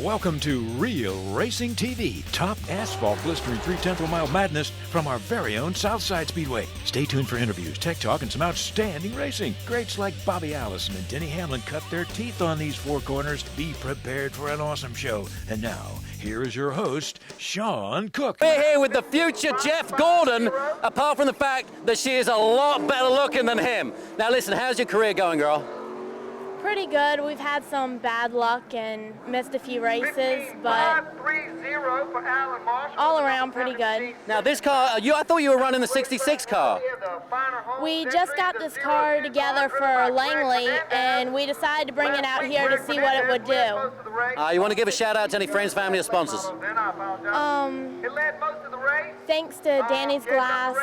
Welcome to Real Racing TV, top asphalt blistering 3/10 of a mile madness from our very own Southside Speedway. Stay tuned for interviews, tech talk, and some outstanding racing. Greats like Bobby Allison and Denny Hamlin cut their teeth on these four corners. Be prepared for an awesome show. And now, here is your host, Sean Cook. We're here with the future Jeff Gordon, apart from the fact that she is a lot better looking than him. Now listen, how's your career going, girl? Pretty good. We've had some bad luck and missed a few races, but all around pretty good. Now this car, I thought you were running the 66 car. We just got this car together for Langley, and we decided to bring it out here to see what it would do. You want to give a shout out to any friends, family, or sponsors? Thanks to Danny's Glass.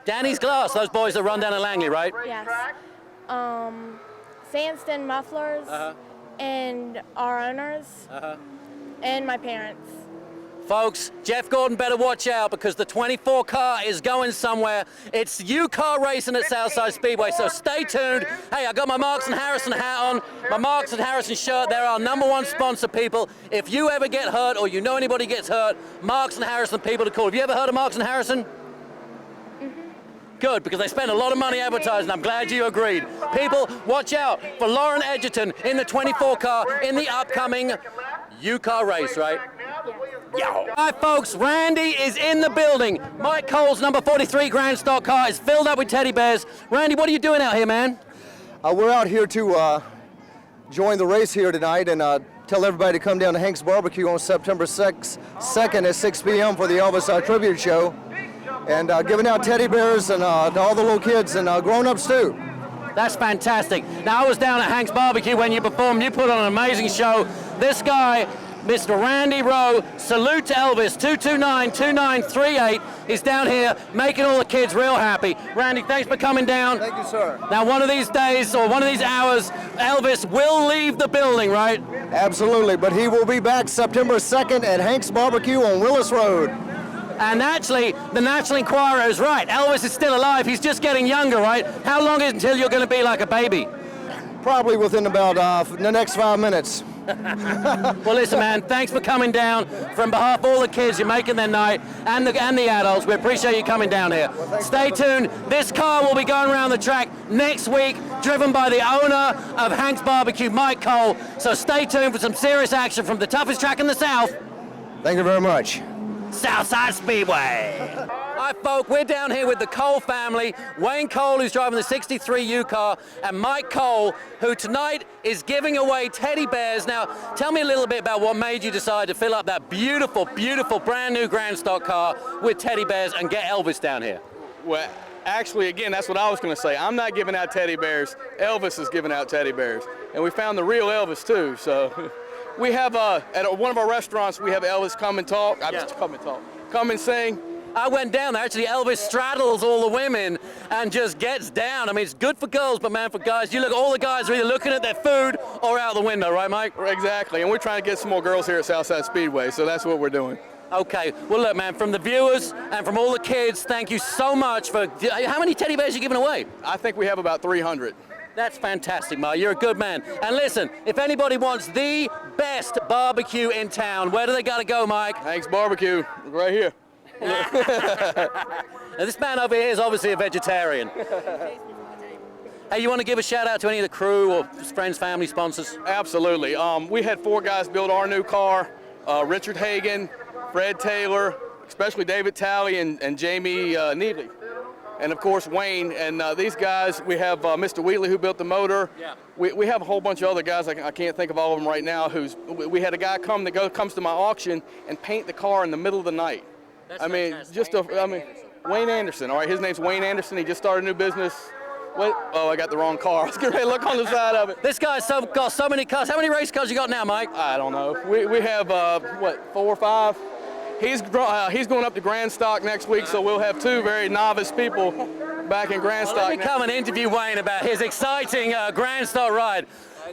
Danny's Glass, those boys that run down in Langley, right? Yes. Sandston Mufflers, and our owners, and my parents. Folks, Jeff Gordon better watch out because the 24 car is going somewhere. It's U Car racing at Southside Speedway, so stay tuned. Hey, I got my Marks and Harrison hat on, my Marks and Harrison shirt. They're our #1 sponsor, people. If you ever get hurt or you know anybody gets hurt, Marks and Harrison people to call. Have you ever heard of Marks and Harrison? Good, because they spend a lot of money advertising. I'm glad you agreed. People, watch out for Lauren Egiton in the 24 car in the upcoming U Car race, right? Yo. All right, folks, Randy is in the building. Mike Cole's number 43 Grand Stock car is filled up with teddy bears. Randy, what are you doing out here, man? We're out here to join the race here tonight and tell everybody to come down to Hank's Barbecue on September 2nd at 6 p.m. for the Elvis tribute show. And giving out teddy bears and to all the little kids and grown-ups too. That's fantastic. Now, I was down at Hank's Barbecue when you performed. You put on an amazing show. This guy, Mr. Randy Rowe, salute to Elvis, 229-2938. He's down here making all the kids real happy. Randy, thanks for coming down. Thank you, sir. Now, one of these days or one of these hours, Elvis will leave the building, right? Absolutely, but he will be back September 2nd at Hank's Barbecue on Willis Road. And actually, the National Enquirer is right. Elvis is still alive. He's just getting younger, right? How long is it until you're going to be like a baby? Probably within about the next 5 minutes. Well, listen, man, thanks for coming down. From behalf of all the kids, you're making their night, and the adults, we appreciate you coming down here. Stay tuned. This car will be going around the track next week, driven by the owner of Hank's Barbecue, Mike Cole. So stay tuned for some serious action from the toughest track in the South. Thank you very much. Southside Speedway. All right, folk, we're down here with the Cole family. Wayn Cole, who's driving the 63 U Car, and Mike Cole, who tonight is giving away teddy bears. Now, tell me a little bit about what made you decide to fill up that beautiful, beautiful, brand new Grand Stock car with teddy bears and get Elvis down here. Well, actually, again, that's what I was going to say. I'm not giving out teddy bears. Elvis is giving out teddy bears. And we found the real Elvis, too, so... We have, at one of our restaurants, we have Elvis come and talk. Come and sing. I went down there. Actually, Elvis straddles all the women and just gets down. I mean, it's good for girls, but man, for guys, you look, all the guys are either looking at their food or out the window, right, Mike? Exactly, and we're trying to get some more girls here at Southside Speedway, so that's what we're doing. Okay, well, look, man, from the viewers and from all the kids, thank you so much for, how many teddy bears are you giving away? I think we have about 300. That's fantastic, Mike. You're a good man. And listen, if anybody wants the best barbecue in town, where do they got to go, Mike? Hank's Barbecue, right here. Now, this man over here is obviously a vegetarian. Hey, you want to give a shout out to any of the crew or friends, family, sponsors? Absolutely. We had 4 guys build our new car. Richard Hagan, Fred Taylor, especially David Talley and Jamie Needley. And of course Wayn, and these guys, we have Mr. Wheatley who built the motor. Yeah. We have a whole bunch of other guys, I can't think of all of them right now, we had a guy come that comes to my auction and paint the car in the middle of the night. That's Wayn Anderson, all right, his name's Wayn Anderson, he just started a new business. Oh, I got the wrong car. I was getting ready to look on the side of it. This guy's got so many cars. How many race cars you got now, Mike? I don't know. We have, 4 or 5? He's going up to Grand Stock next week, so we'll have 2 very novice people back in Grand Stock. Let me come and interview Wayn about his exciting Grand Stock ride.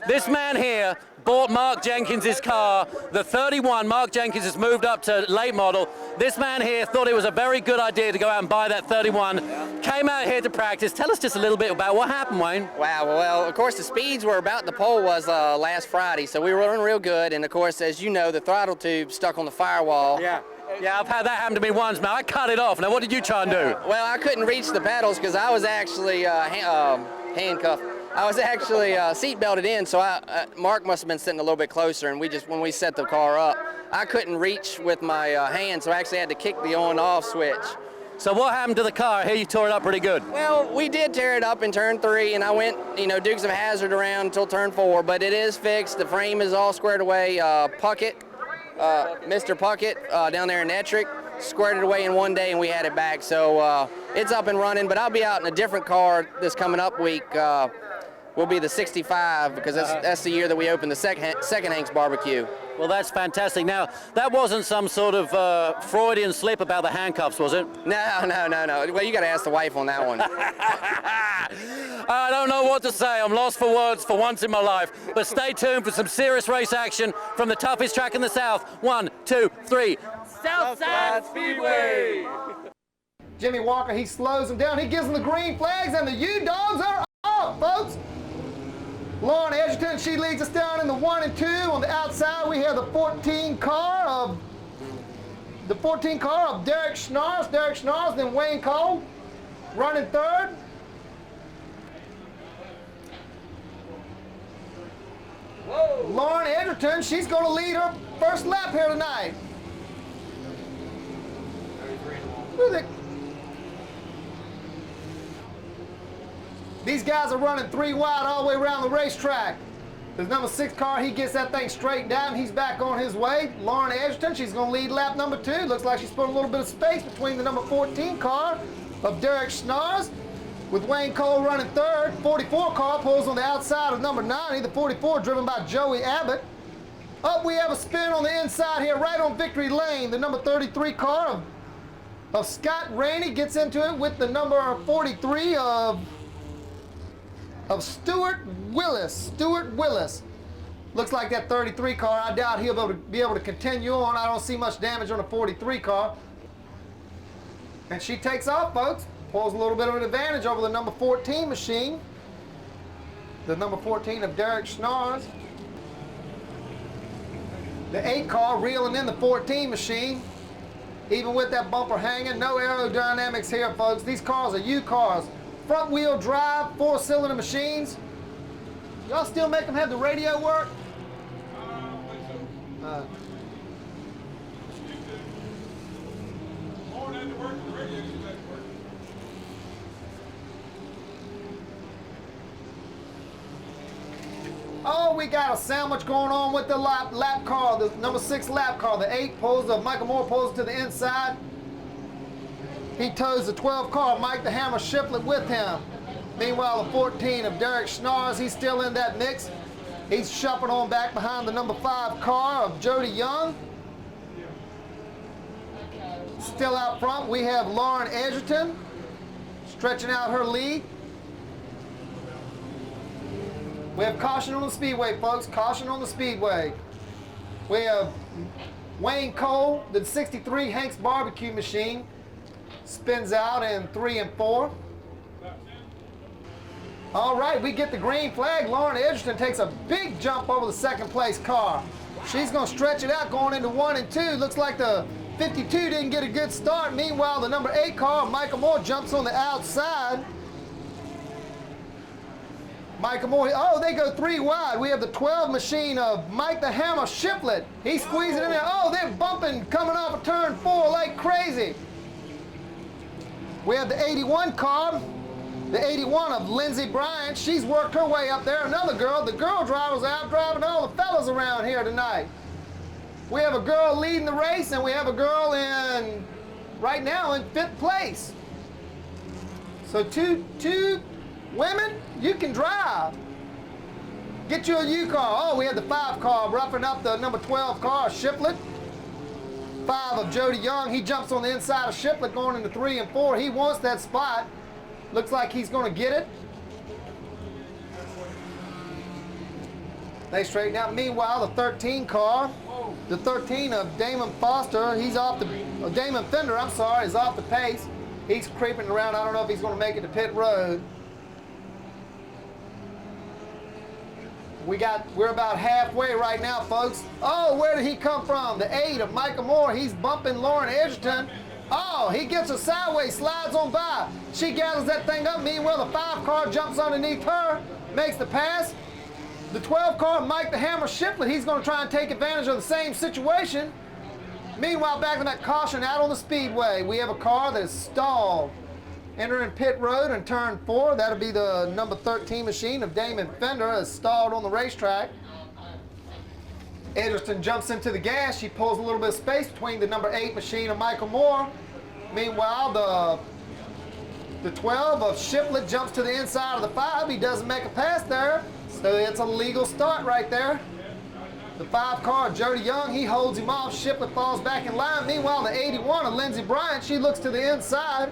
This man here bought Mark Jenkins' car, the 31. Mark Jenkins has moved up to late model. This man here thought it was a very good idea to go out and buy that 31. Came out here to practice. Tell us just a little bit about what happened, Wayne. Wow, well, of course, the speeds were about the pole was last Friday, so we were running real good. And, of course, as you know, the throttle tube stuck on the firewall. Yeah, I've had that happen to me once, man. I cut it off. Now, what did you try and do? Well, I couldn't reach the pedals because I was actually handcuffed. I was actually seat belted in, so Mark must have been sitting a little bit closer, and when we set the car up, I couldn't reach with my hand, so I actually had to kick the on-off switch. So what happened to the car? I hear you tore it up pretty good. Well, we did tear it up in turn 3, and I went, Dukes of Hazzard around until turn 4, but it is fixed. The frame is all squared away. Puckett, Mr. Puckett down there in Ettrick, squared it away in one day, and we had it back. So it's up and running, but I'll be out in a different car this coming up week. Will be the 65 because that's the year that we opened the second Hank's Barbecue. Well, that's fantastic. Now, that wasn't some sort of Freudian slip about the handcuffs, was it? No. Well, you got to ask the wife on that one. I don't know what to say. I'm lost for words for once in my life. But stay tuned for some serious race action from the toughest track in the South. 1, 2, 3. Southside Speedway. Jimmy Walker, he slows them down. He gives them the green flags, and the U-Dogs are off, folks. Lauren Egiton, she leads us down in the 1 and 2. On the outside, we have the 14 car of Derek Schnars. Derek Schnars, then Wayn Cole running third. Whoa. Lauren Egerton, she's going to lead her first lap here tonight. These guys are running 3 wide all the way around the racetrack. The number 6 car, he gets that thing straightened out, and he's back on his way. Lauren Egerton, she's going to lead lap number 2. Looks like she's put a little bit of space between the number 14 car of Derek Schnars, with Wayn Cole running third. 44 car pulls on the outside of number 90. The 44 driven by Joey Abbott. Up, we have a spin on the inside here, right on victory lane. The number 33 car of Scott Rainey gets into it with the number 43 of Stuart Willis. Looks like that 33 car, I doubt he'll be able to continue on. I don't see much damage on the 43 car. And she takes off, folks. Pulls a little bit of an advantage over the number 14 machine. The number 14 of Derek Schnars. The 8 car reeling in the 14 machine. Even with that bumper hanging, no aerodynamics here, folks. These cars are U cars. Front wheel drive, 4-cylinder machines. Y'all still make them have the radio work? Oh, we got a sandwich going on with the lap car, the number 6 lap car. The 8 pulls, Michael Moore pulls to the inside. He tows the 12 car, Mike the Hammer Shiplet with him. Meanwhile, the 14 of Derek Schnars, he's still in that mix. He's shuffling on back behind the number 5 car of Jody Young. Still out front, we have Lauren Egerton stretching out her lead. We have caution on the speedway, folks. Caution on the speedway. We have Wayn Cole, the 63 Hank's Barbecue machine, spins out in 3 and 4. All right, we get the green flag. Lauren Egerton takes a big jump over the 2nd place car. She's going to stretch it out going into 1 and 2. Looks like the 52 didn't get a good start. Meanwhile, the number 8 car, Michael Moore, jumps on the outside. Michael Moore, oh, they go 3 wide. We have the 12 machine of Mike the Hammer Shiplet. He's squeezing in there. Oh, they're bumping, coming off of turn 4 like crazy. We have the 81 car, the 81 of Lindsey Bryant. She's worked her way up there. Another girl, the girl driver's out driving all the fellas around here tonight. We have a girl leading the race, and we have a girl right now in 5th place. So two women, you can drive. Get you a U car. Oh, we have the 5 car roughing up the number 12 car, Shiplet. 5 of Jody Young. He jumps on the inside of Shiplet going into 3 and 4. He wants that spot. Looks like he's going to get it. They straighten out. Meanwhile, the 13 car, the 13 of Damon Foster, he's off the, Damon Fender, I'm sorry, is off the pace. He's creeping around. I don't know if he's going to make it to pit road. We're about halfway right now, folks. Oh, where did he come from? The 8 of Michael Moore. He's bumping Lauren Egiton. Oh, he gets her sideways, slides on by. She gathers that thing up. Meanwhile, the 5 car jumps underneath her, makes the pass. The 12 car, Mike the Hammer Shipley, he's going to try and take advantage of the same situation. Meanwhile, back in that caution out on the speedway, we have a car that is stalled. Entering pit road in turn 4, that'll be the number 13 machine of Damon Fender, is stalled on the racetrack. Egiton jumps into the gas. She pulls a little bit of space between the number 8 machine of Michael Moore. Meanwhile, the 12 of Shipley jumps to the inside of the 5. He doesn't make a pass there, so it's a legal start right there. The 5 car, Jody Young, he holds him off. Shipley falls back in line. Meanwhile, the 81 of Lindsey Bryant, she looks to the inside.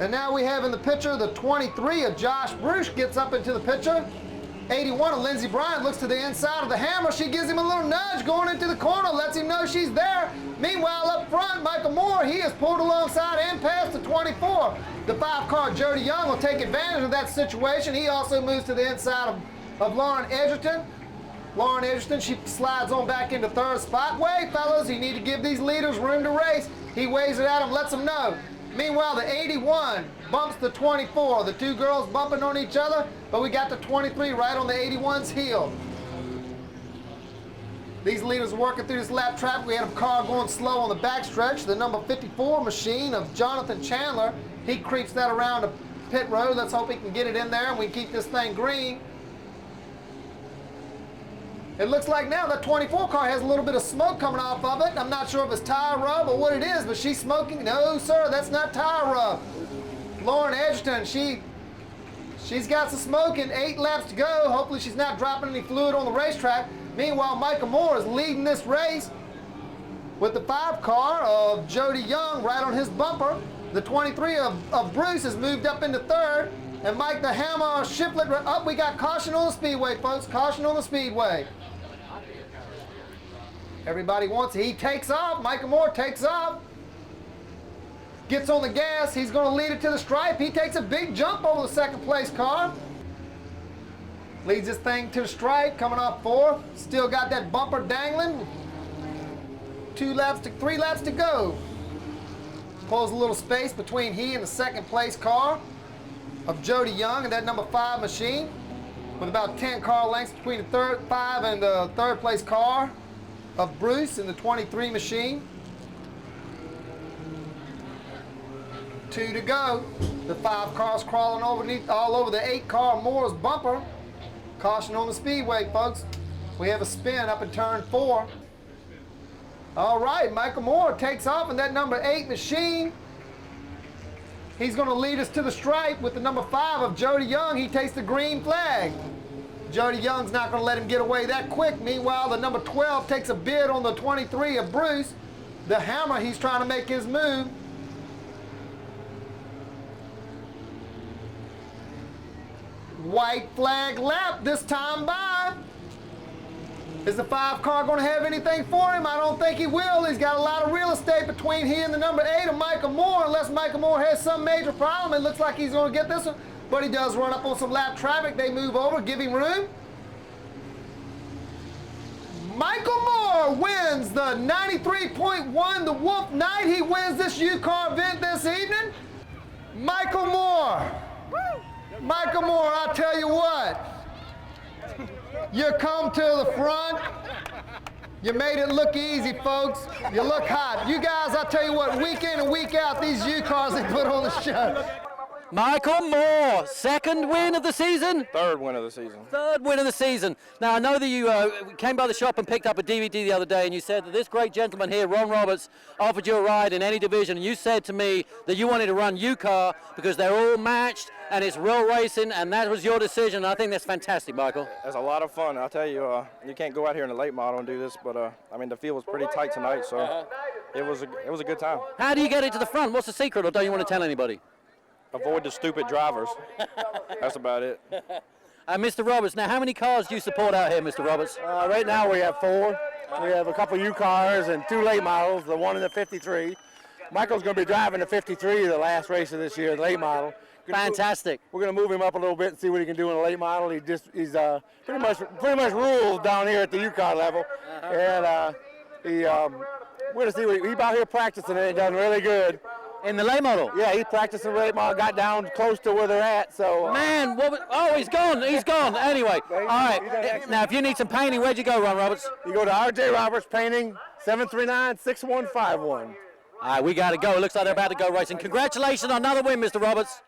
And now we have in the picture the 23 of Josh Bruce gets up into the picture. 81 of Lindsey Bryant looks to the inside of the Hammer. She gives him a little nudge going into the corner, lets him know she's there. Meanwhile, up front, Michael Moore, he is pulled alongside and past the 24. The 5 car, Jody Young, will take advantage of that situation. He also moves to the inside of Lauren Egiton. Lauren Egiton, she slides on back into 3rd spot. Wait, fellas, you need to give these leaders room to race. He waves it at them, lets them know. Meanwhile, the 81 bumps the 24. The 2 girls bumping on each other, but we got the 23 right on the 81's heel. These leaders are working through this lap traffic. We had a car going slow on the backstretch. The number 54 machine of Jonathan Chandler, he creeps that around the pit road. Let's hope he can get it in there and we keep this thing green. It looks like now that 24 car has a little bit of smoke coming off of it. I'm not sure if it's tire rub or what it is, but she's smoking. No, sir, that's not tire rub. Lauren Egiton, she's got some smoke and 8 laps to go. Hopefully she's not dropping any fluid on the racetrack. Meanwhile, Michael Moore is leading this race with the 5 car of Jody Young right on his bumper. The 23 of Bruce has moved up into 3rd. And Mike the Hammer Shipley, up, we got caution on the speedway, folks. Caution on the speedway. Everybody wants it. He takes off. Michael Moore takes off. Gets on the gas. He's going to lead it to the stripe. He takes a big jump over the 2nd place car. Leads this thing to the stripe, coming off 4. Still got that bumper dangling. 3 laps to go. Pulls a little space between he and the 2nd place car of Jody Young and that number 5 machine, with about 10 car lengths between the 5 and the 3rd place car of Bruce and the 23 machine. 2 to go. The 5 cars crawling all over the 8 car Moore's bumper. Caution on the speedway, folks. We have a spin up in turn 4. All right, Michael Moore takes off in that number 8 machine. He's going to lead us to the stripe with the number 5 of Jody Young. He takes the green flag. Jody Young's not going to let him get away that quick. Meanwhile, the number 12 takes a bid on the 23 of Bruce. The Hammer, he's trying to make his move. White flag lap this time by. Is the 5 car going to have anything for him? I don't think he will. He's got a lot of real estate between he and the number 8 of Michael Moore. Unless Michael Moore has some major problem, it looks like he's going to get this one. But he does run up on some lap traffic. They move over, give him room. Michael Moore wins the 93.1, the Wolf Knight. He wins this U Car event this evening. Michael Moore. Michael Moore, I'll tell you what. You come to the front. You made it look easy, folks. You look hot. You guys, I'll tell you what, week in and week out, these U Cars they put on the show. Michael Moore, 2nd win of the season? 3rd win of the season. 3rd win of the season. Now, I know that you came by the shop and picked up a DVD the other day, and you said that this great gentleman here, Ron Roberts, offered you a ride in any division, and you said to me that you wanted to run U Car because they're all matched, and it's real racing, and that was your decision. I think that's fantastic, Michael. It's a lot of fun. I'll tell you, you can't go out here in the late model and do this, but I mean, the field was pretty tight tonight, so it was a good time. How do you get it to the front? What's the secret, or don't you want to tell anybody? Avoid the stupid drivers. That's about it. Mr. Roberts, now how many cars do you support out here, Mr. Roberts? Right now we have 4. We have a couple U cars and 2 late models, the one in the 53. Michael's going to be driving the 53, the last race of this year, the late model. Fantastic. We're going to move him up a little bit and see what he can do in a late model. He's pretty much rules down here at the U car level, and we're going to see what he's out here practicing and done really good. In the late model? Yeah, he's practicing late model, got down close to where they're at. So man, he's gone. He's gone. Anyway, all right. Now, if you need some painting, where'd you go, Ron Roberts? You go to R.J. Roberts Painting, 739-6151. All right, we got to go. It looks like they're about to go racing. Congratulations on another win, Mr. Roberts.